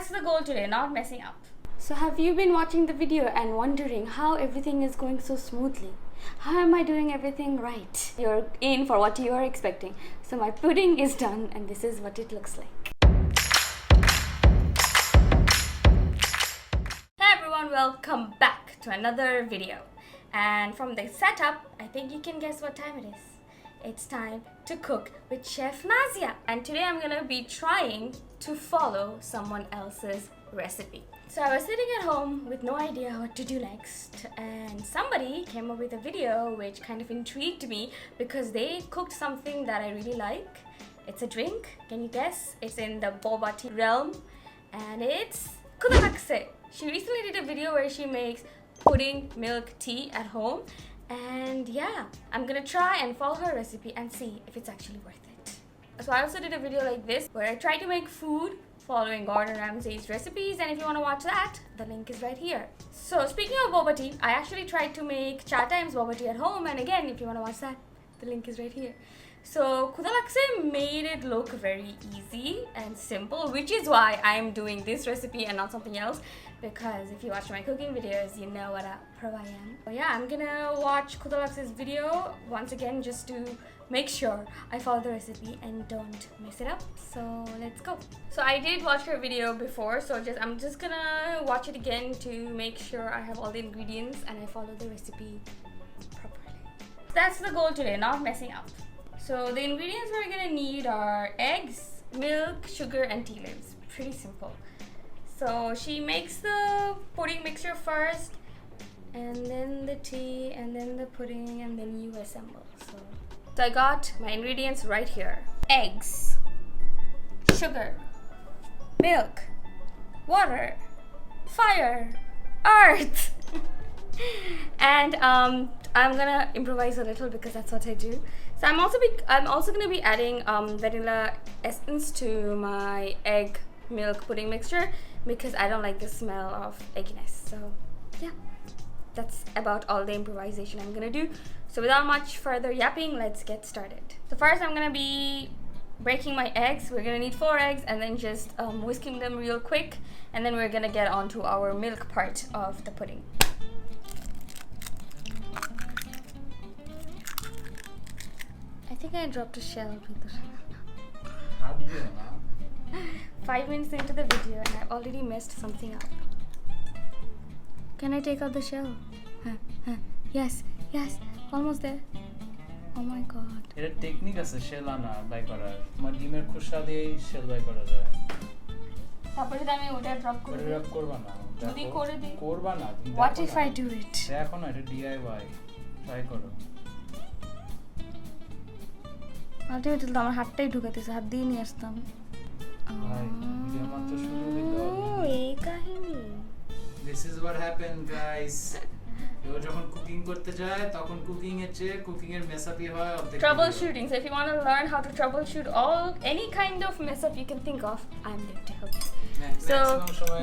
that's the goal today, not messing up. So have you been watching the video and wondering how everything is going so smoothly? How am I doing everything right? You're in for what you are expecting. So my pudding is done and this is what it looks like. Hey everyone, welcome back to another video. And from the setup, I think you can guess what time it is. It's time to cook with Chef Nazia. And today I'm gonna be trying to follow someone else's recipe. So I was sitting at home with no idea what to do next, and somebody came up with a video which kind of intrigued me because they cooked something that I really like. It's a drink, can you guess? It's in the boba tea realm, and it's KHUDALAGSE. She recently did a video where she makes pudding milk tea at home, and yeah, I'm gonna try and follow her recipe and see if it's actually worth it. So I also did a video like this where I tried to make food following Gordon Ramsay's recipes, and if you want to watch that, the link is right here. So speaking of boba tea, I actually tried to make cha times boba tea at home, and again, if you want to watch that, the link is right here. So KHUDALAGSE made it look very easy and simple, which is why I'm doing this recipe and not something else, because if you watch my cooking videos, you know what a pro I am. So yeah, I'm gonna watch KHUDALAGSE's video once again just to make sure I follow the recipe and don't mess it up. So let's go. So I did watch her video before, so I'm just gonna watch it again to make sure I have all the ingredients and I follow the recipe properly. That's the goal today, not messing up. So the ingredients we're gonna need are eggs, milk, sugar, and tea leaves. Pretty simple. So she makes the pudding mixture first, and then the tea, and then the pudding, and then you assemble. So I got my ingredients right here. Eggs, sugar, milk, water, fire, earth. And I'm gonna improvise a little because that's what I do. So I'm also gonna be adding vanilla essence to my egg milk pudding mixture because I don't like the smell of egginess. So yeah, that's about all the improvisation I'm gonna do. So without much further yapping, let's get started. So first I'm gonna be breaking my eggs. We're gonna need 4 eggs and then just whisking them real quick, and then we're gonna get on to our milk part of the pudding. I think I dropped a shell. 5 minutes into the video and I already messed something up. Can I take out the shell? Yes, yes, almost there. Oh my god. It's a technique আছে shell আনা by করার। তোমার ডিমের খোসা দিয়ে shell by করা যায়। তারপরে আমি ওটা ড্রপ করে ড্রপ করবা না। যদি করে দিই করবা না। What if I do it? দেখো না, এটা DIY ট্রাই করো। আলটিমেটলি তো আমার হাতটাই ঢুকাতেছে, হাত দিয়ে নিয়ে আসতাম। এই কাহিনী। This is what happened, guys. কেউ যখন কুকিং করতে যায় তখন কুকিং এর চেয়ে কুকিং এর মেস আপই হয় অর্ধেক। Troubleshooting. So if you want to learn how to troubleshoot any kind of mess up you can think of, I'm there to help you. So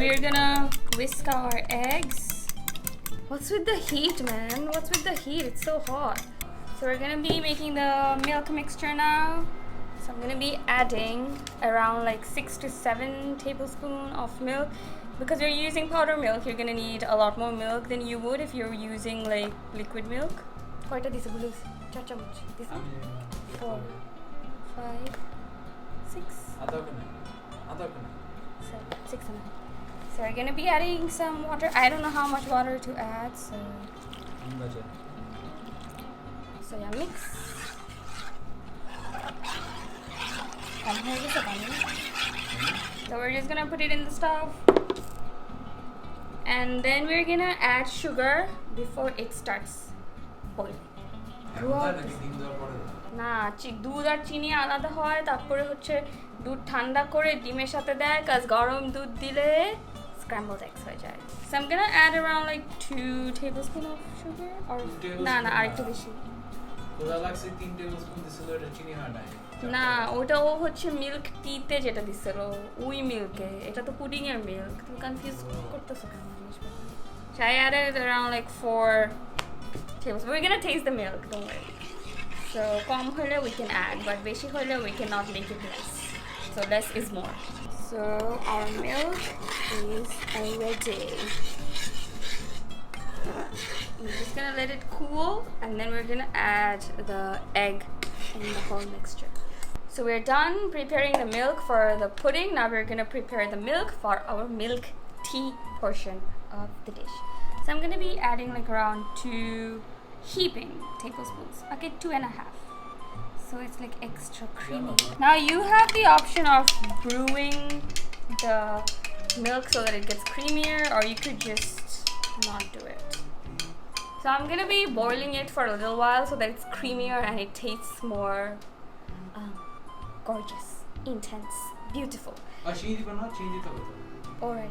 we're gonna whisk our eggs. What's with the heat, man? What's with the heat? It's so hot. So we're gonna be making the milk mixture now. So I'm gonna be adding around like 6 to 7 tablespoons of milk. Because you're using powder milk, you're gonna need a lot more milk than you would if you're using like liquid milk. Koyta dise bolu? 4 chamuch. This one? 4, 5, 6. Adha kone. 7, 6 and a half. So we're gonna be adding some water. I don't know how much water to add, so yeah, mix. So we're just gonna put it in the stove, and then we're gonna add sugar before it starts boiling. না দুধ আর চিনি আলাদা হয়, তারপরে হচ্ছে দুধ ঠান্ডা করে ডিমের সাথে দেয়, কাজ গরম দুধ দিলে scrambled eggs হয়ে যায়. So I'm gonna add around like 2 tablespoons of sugar, or না আরেকটু বেশি। KHUDALAGSE 3 tablespoon দিছিল, এটা চিনি হয় না। না, ওটাও হচ্ছে মিল্ক টিতে যেটা দিছিল, ওই মিল্কে। এটা তো পুডিং এর মিল্ক। তুমি কনফিউজ করতেছো কেন জিনিসটা? So I added around like 4 tablespoons. We're gonna taste the milk, don't worry. So কম হলে we can add, but বেশি হলে we cannot make it less. So less is more. So our milk is ready. We're just gonna let it cool, and then we're gonna add the egg in the whole mixture. So we're done preparing the milk for the pudding. Now we're gonna prepare the milk for our milk tea portion of the dish. So I'm gonna be adding like around 2 heaping tablespoons. Okay, 2.5. So it's like extra creamy. Now you have the option of brewing the milk so that it gets creamier, or you could just not do it. So I'm gonna be boiling it for a little while so that it's creamier and it tastes more gorgeous, intense, beautiful. Alright.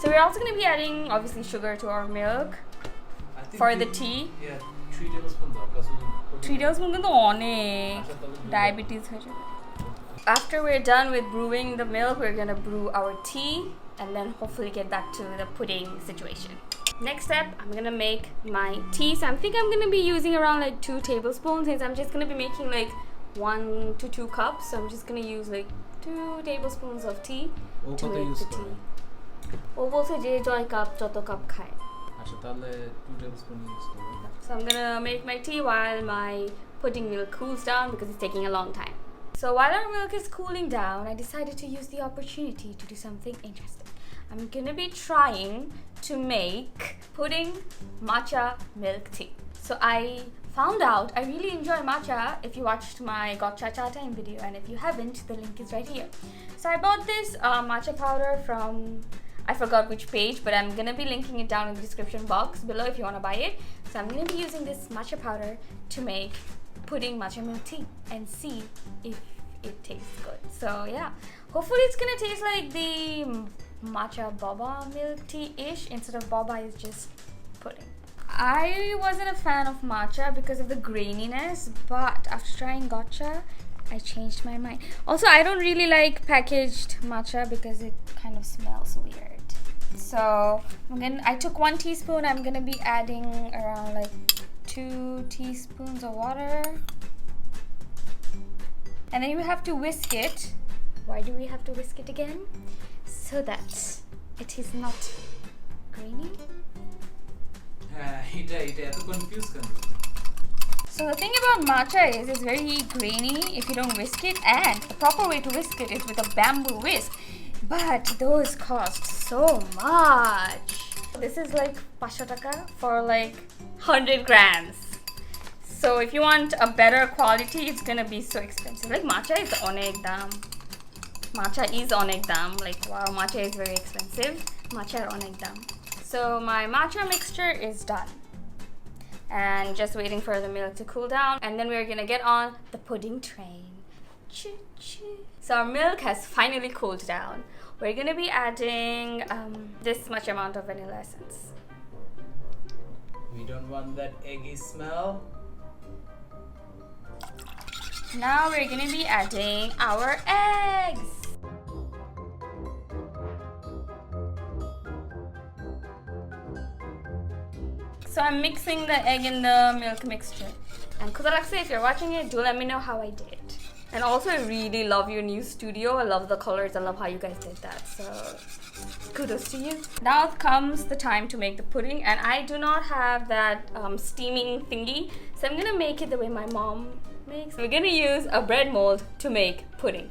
So we're also gonna be adding obviously sugar to our milk for the tea. Yeah, 3 tablespoons. 3 tablespoons is onek diabetes. After we're done with brewing the milk, we're gonna brew our tea and then hopefully get back to the pudding situation. Next step, I'm gonna make my tea. So I think I'm gonna be using around like 2 tablespoons since I'm just gonna be making like 1 to 2 cups. So I'm just gonna use like 2 tablespoons of tea to make the tea. ও বলছে যে জয় cup যত cup খায়। আচ্ছা তাহলে 2 tablespoons use করব। So I'm gonna make my tea while my pudding milk cools down because it's taking a long time. So while our milk is cooling down, I decided to use the opportunity to do something interesting. I'm gonna be trying to make pudding matcha milk tea. So I found out I really enjoy matcha if you watched my Gotcha Cha Time video, and if you haven't, the link is right here. So I bought this matcha powder from, I forgot which page, but I'm gonna be linking it down in the description box below if you wanna buy it. So I'm gonna be using this matcha powder to make pudding matcha milk tea and see if it tastes good. So yeah, hopefully it's gonna taste like the matcha boba milk tea-ish instead of boba is just pudding. I wasn't a fan of matcha because of the graininess, but after trying Gotcha, I changed my mind. Also, I don't really like packaged matcha because it kind of smells weird. So I took 1 teaspoon. I'm gonna be adding around like 2 teaspoons of water, and then you have to whisk it. Why do we have to whisk it again? So that it is not grainy. So the thing about matcha is it's very grainy if you don't whisk it, and the proper way to whisk it is with a bamboo whisk. But those cost so much. This is like 500 taka for like 100 grams. So if you want a better quality, it's gonna be so expensive. Like matcha is onek dam. Matcha is onek dam. Like wow, matcha is very expensive. Matcha are onek dam. So my matcha mixture is done. And just waiting for the milk to cool down, and then we're gonna get on the pudding train. Choo-choo. So our milk has finally cooled down. We're gonna be adding this much amount of vanilla essence. We don't want that eggy smell. Now we're gonna be adding our eggs. So I'm mixing the egg in the milk mixture. And KHUDALAGSE, if you're watching it, do let me know how I did. And also, I really love your new studio. I love the colors. I love how you guys did that. So kudos to you. Now comes the time to make the pudding. And I do not have that steaming thingy. So I'm going to make it the way my mom makes. We're going to use a bread mold to make pudding.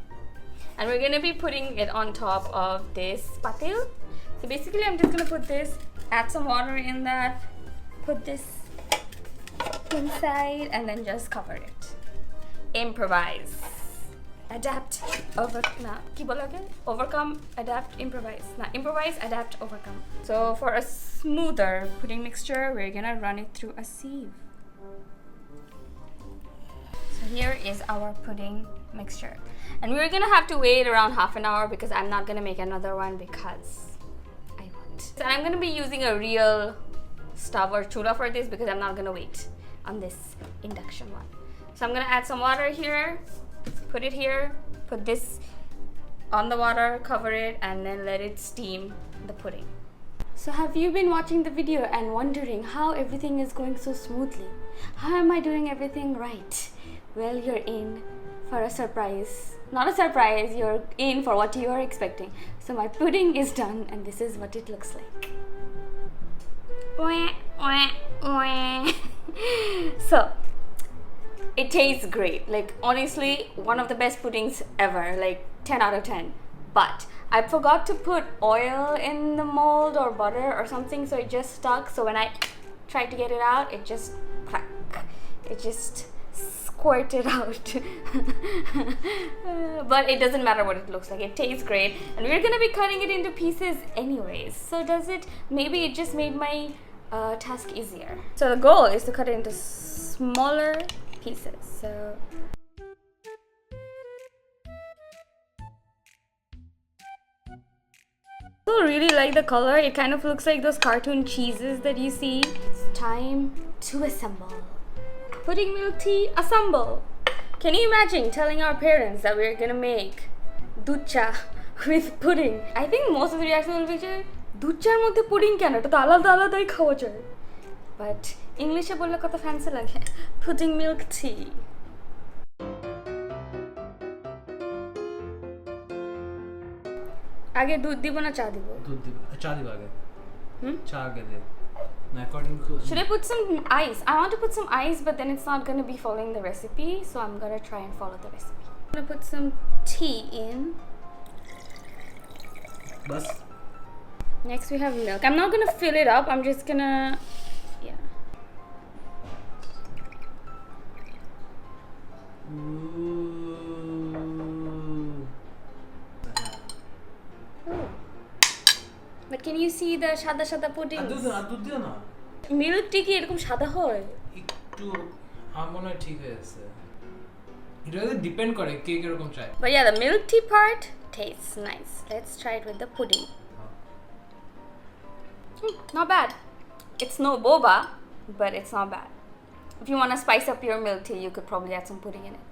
And we're going to be putting it on top of this patil. So basically, I'm just going to put this, add some water in that, put this inside, and then just cover it. Improvise, adapt, overcome, adapt, improvise. Improvise, adapt, overcome. So for a smoother pudding mixture, we're gonna run it through a sieve. So here is our pudding mixture, and we're gonna have to wait around half an hour because I'm not gonna make another one because I won't. And I'm gonna be using a real stove or chuda for this because I'm not gonna wait on this induction one. So I'm gonna add some water here, put it here, put this on the water, cover it, and then let it steam the pudding. So have you been watching the video and wondering how everything is going so smoothly? How am I doing everything right? Well, you're in for a surprise not a surprise, you're in for what you are expecting. So my pudding is done and this is what it looks like. So it tastes great. Like honestly, one of the best puddings ever, like 10 out of 10. But I forgot to put oil in the mold or butter or something, so it just stuck. So when I tried to get it out, it just crack. It just squirted out. But it doesn't matter what it looks like. It tastes great, and we're gonna be cutting it into pieces anyways. So does it? Maybe it just made my task easier. So the goal is to cut it into smaller pieces. So. I really like the color. It kind of looks like those cartoon cheeses that you see. It's time to assemble. Pudding milk tea, assemble. Can you imagine telling our parents that we're gonna make দুধ চা with pudding? I think most of the reaction will be যে দুধ চার মধ্যে pudding কেন? এটা তো আলাদা আলাদাই খাওয়া যায়. But ইংলিশে বললে কত ফ্যান্সি লাগে. Pudding milk tea. আগে দুধ দিব না চা দিব? দুধ দিব, চা দিব আগে। চা আগে দে। According to should I put some ice? I want to put some ice, but then it's not going to be following the recipe, so I'm going to try and follow the recipe. I'm going to put some tea in. Bus. Next we have milk. I'm not going to fill it up. I'm just going to But can you see the সাদা সাদা pudding? দুধ দিও না। Milk tea কি এরকম সাদা হয়? একটু আমার মনে হয় ঠিক হয়েছে। এটা ডিপেন্ড করে কে কিরকম চায়। But yeah, the milk tea part tastes nice. Let's try it with the pudding. Not bad. It's no boba, but it's not bad. If you want to spice up your milk tea, you could probably add some pudding in it.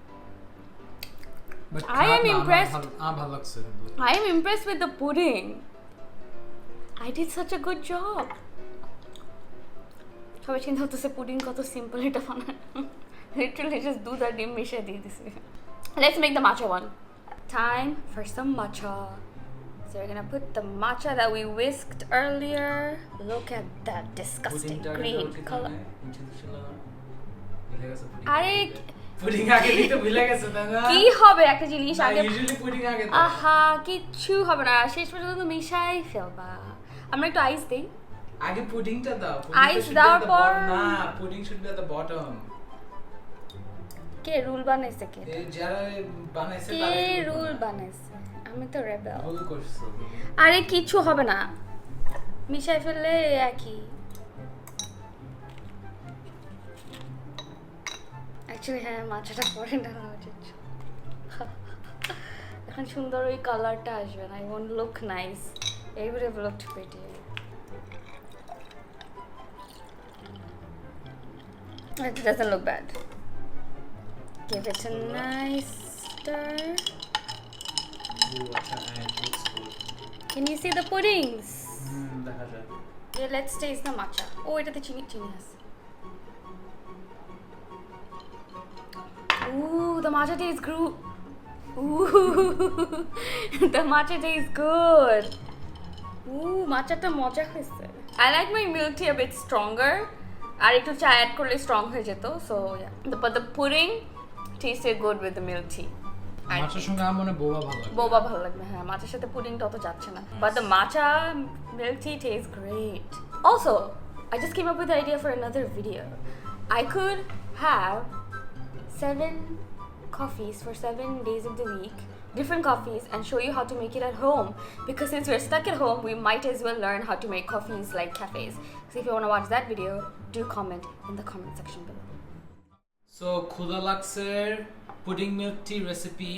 But I am impressed. ভালো লাগছে। I am impressed with the pudding. I did such a good job. সবাই চিন্তা করতেছে pudding কত simple এটা বানানো। Literally just দুধ আর ডিম মিশিয়ে দিয়ে দিছে। Let's make the matcha one. Time for some matcha. So we're gonna put the matcha that we whisked earlier. Look at that disgusting green color. আরে পুডিং আগে দিতে ভুলে গেছে না। কি হবে একটা জিনিস আগে? ইউজুয়ালি পুডিং আগে দাও। আহা কিচ্ছু হবে না, শেষ পর্যন্ত মিশাই ফেলবা। আমরা একটু আইস দেই। আগে পুডিংটা দাও। আইস দেওয়ার পর না, pudding should be at the bottom. K rule বানাইছে কে? যারা বানাইছে কে রুল বানাইছে? আমি তো রেবেল। ভুল করছো। আরে কিচ্ছু হবে না, মিশাই ফেললে একই। অ্যাকচুয়ালি হ্যাঁ, মাছটা পরে ঢালা উচিত। এখন সুন্দর ওই কালারটা আসবে না। It won't look nice. It would have looked pretty. It doesn't look bad. Give it a nice stir. Can you see the puddings? দেখা যায়। Okay, let's taste the matcha. Oh, এটাতে চিনি আছে। Ooh, the matcha tastes good. Ooh, the matcha tastes good. Ooh, matcha ta মজা হয়েছে। I like my milk tea a bit stronger. আর একটু চা add করলে স্ট্রং হয়ে যেত। So yeah, but the pudding tasted good with the milk tea. মাছের সঙ্গে আমার মনে বোবা ভালো লাগে। বোবা ভালো লাগবে, হ্যাঁ, মাছের সাথে পুডিংটা অত যাচ্ছে না। But the matcha milk tea tastes great. Also, I just came up with the idea for another video. I could have 7 coffees for 7 days of the week, different coffees, and show you how to make it at home. Because since we're stuck at home, we might as well learn how to make coffees like cafes. So if you want to watch that video, do comment in the comment section below. So KHUDALAGSEর pudding milk tea recipe,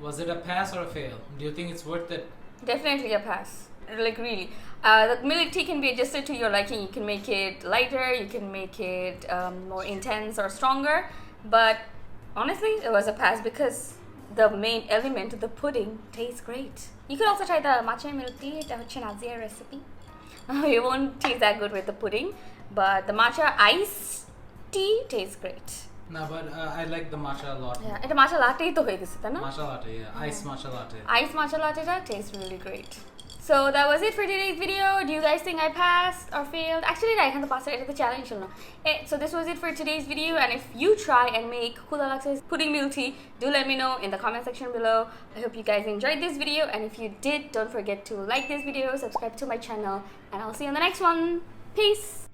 was it a pass or a fail? Do you think it's worth it? Definitely a pass. Like really. The milk tea can be adjusted to your liking. You can make it lighter, you can make it more intense or stronger. But honestly, it was a pass because the main element of the pudding tastes great. You could also try the matcha milk tea. It's a Nazia recipe. It won't taste that good with the pudding, but the matcha ice tea tastes great. No, but I like the matcha a lot. Yeah, এটা matcha latte তো হয়ে গেছে তাই না? Matcha latte, yeah. Ice matcha latte. Ice matcha latte tastes really great. So that was it for today's video. Do you guys think I passed or failed? Actually, I can't pass it. It's a challenge. So this was it for today's video. And if you try and make KHUDALAGSE Pudding Milk Tea, do let me know in the comment section below. I hope you guys enjoyed this video. And if you did, don't forget to like this video, subscribe to my channel, and I'll see you on the next one. Peace.